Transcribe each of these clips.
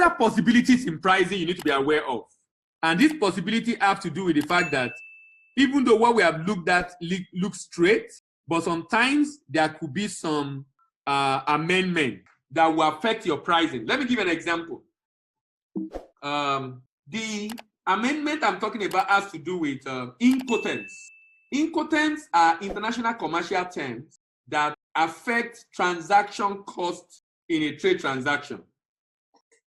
other possibilities in pricing you need to be aware of. And this possibility have to do with the fact that even though what we have looked at looks straight, but sometimes there could be some amendment that will affect your pricing. Let me give an example. The amendment I'm talking about has to do with incoterms. Incoterms are international commercial terms that affect transaction costs in a trade transaction.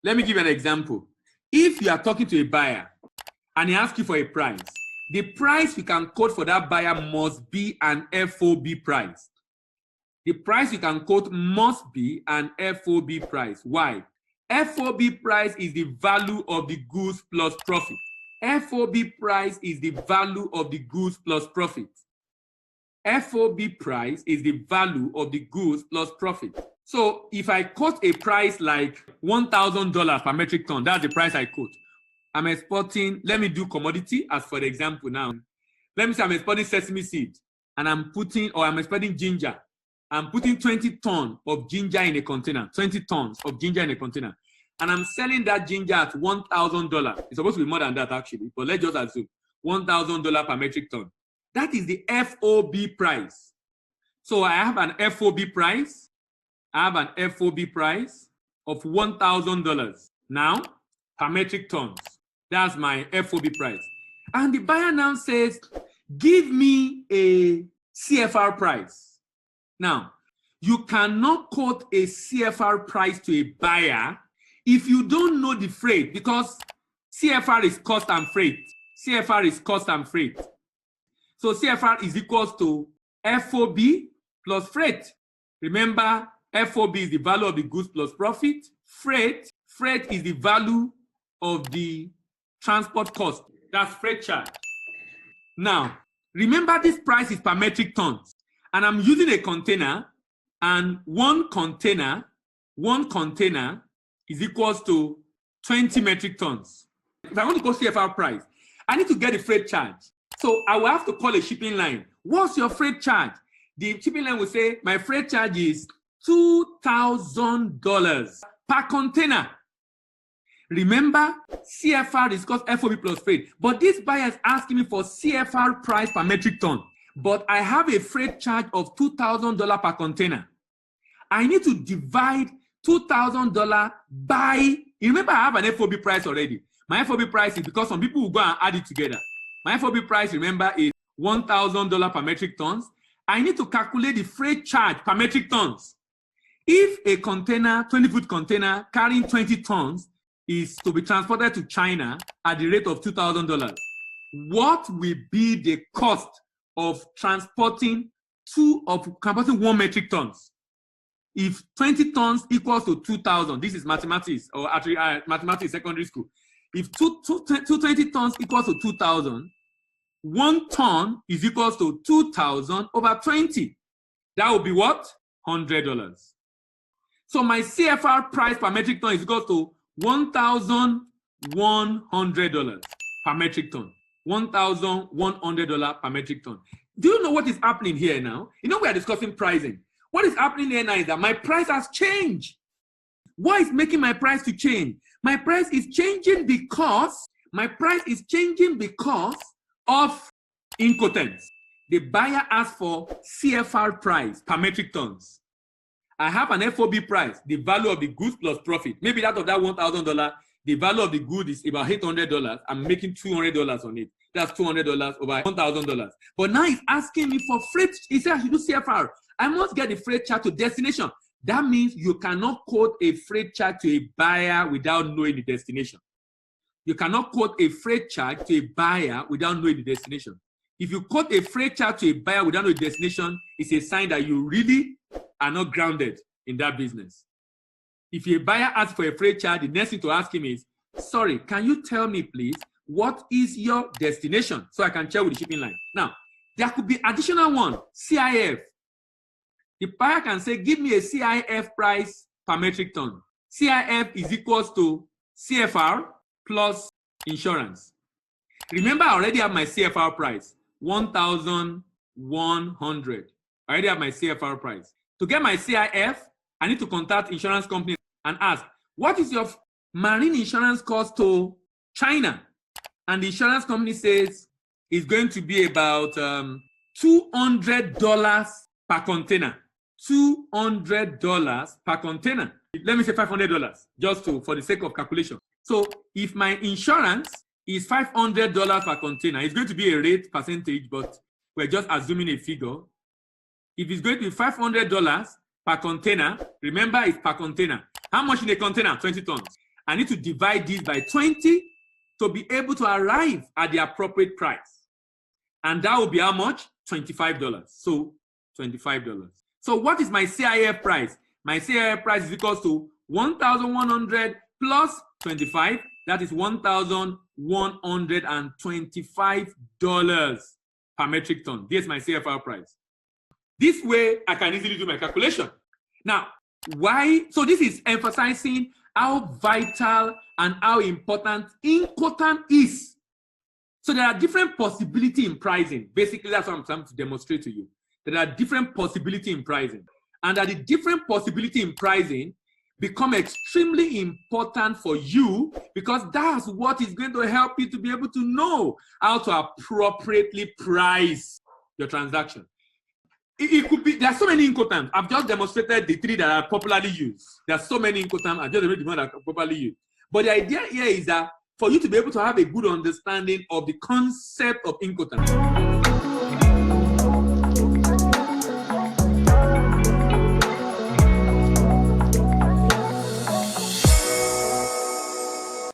Let me give an example. If you are talking to a buyer and he asks you for a price, the price you can quote for that buyer must be an FOB price. The price you can quote must be an FOB price. Why? FOB price is the value of the goods plus profit. FOB price is the value of the goods plus profit. FOB price is the value of the goods plus profit. So if I quote a price like $1,000 per metric ton, that's the price I quote. I'm exporting, let me do commodity as for example now. Let me say I'm exporting sesame seed and I'm exporting ginger. I'm putting 20 tons of ginger in a container, 20 tons of ginger in a container. And I'm selling that ginger at $1,000. It's supposed to be more than that actually, but let's just assume $1,000 per metric ton. That is the FOB price. So I have an FOB price. I have an FOB price of $1,000 now per metric tons. That's my FOB price. And the buyer now says, give me a CFR price. Now, you cannot quote a CFR price to a buyer if you don't know the freight, because CFR is cost and freight. CFR is cost and freight. So CFR is equals to FOB plus freight. Remember, FOB is the value of the goods plus profit. Freight is the value of the transport cost. That's freight charge. Now, remember this price is per metric tons. And I'm using a container, and one container is equals to 20 metric tons. If I want to go CFR price, I need to get the freight charge. So I will have to call a shipping line. What's your freight charge? The shipping line will say, my freight charge is $2,000 per container. Remember, CFR is cost FOB plus freight. But this buyer is asking me for CFR price per metric ton. But I have a freight charge of $2,000 per container. I need to divide $2,000 by, remember I have an FOB price already. My FOB price is, because some people will go and add it together. My FOB price, remember, is $1,000 per metric tons. I need to calculate the freight charge per metric tons. If a container, 20-foot container carrying 20 tons is to be transported to China at the rate of $2,000, what will be the cost of transporting 1 metric tons? If 20 tons equals to 2,000, this is mathematics, or actually mathematics secondary school. If 220 tons equals to 2,000, 1 ton is equals to 2,000 over 20. That would be what? $100. So my CFR price per metric ton is equal to $1,100 per metric ton. $1,100 per metric ton. Do you know what is happening here now? You know, we are discussing pricing. What is happening here now is that my price has changed. Why is making my price to change? My price is changing because of Incoterms. The buyer asked for CFR price per metric tons. I have an FOB price, the value of the goods plus profit. Maybe out of that $1,000, the value of the good is about $800. I'm making $200 on it. That's $200 over $1,000. But now he's asking me for freight. He said I should do CFR. I must get the freight charge to destination. That means you cannot quote a freight charge to a buyer without knowing the destination. You cannot quote a freight charge to a buyer without knowing the destination. If you quote a freight charge to a buyer without knowing the destination, it's a sign that you really are not grounded in that business. If a buyer asks for a freight charge, the next thing to ask him is, sorry, can you tell me please, what is your destination? So I can check with the shipping line. Now, there could be additional one, CIF. The buyer can say, give me a CIF price per metric ton. CIF is equals to CFR plus insurance. Remember, I already have my CFR price, 1,100. I already have my CFR price. To get my CIF, I need to contact insurance company and ask, what is marine insurance cost to China. And the insurance company says it's going to be about $200 per container. $200 per container. Let me say $500, just for the sake of calculation. So if my insurance is $500 per container, it's going to be a rate percentage, but we're just assuming a figure. If it's going to be $500 per container, remember it's per container. How much in a container? 20 tons. I need to divide this by 20 to be able to arrive at the appropriate price. And that will be how much? $25. So $25. So what is my CIF price? My CIF price is equal to 1,100 plus 25. That is $1,125 per metric ton. This is my CFR price. This way, I can easily do my calculation. Now, why? So this is emphasizing how vital and how important Incoterm is. So there are different possibilities in pricing. Basically, that's what I'm trying to demonstrate to you. There are different possibilities in pricing. And that the different possibilities in pricing become extremely important for you, because that's what is going to help you to be able to know how to appropriately price your transaction. It could be, there are so many Incoterms. I've just demonstrated the 3 that are popularly used. There are so many Incoterms. I've just demonstrated the 1 that are popularly used. But the idea here is that for you to be able to have a good understanding of the concept of Incoterms.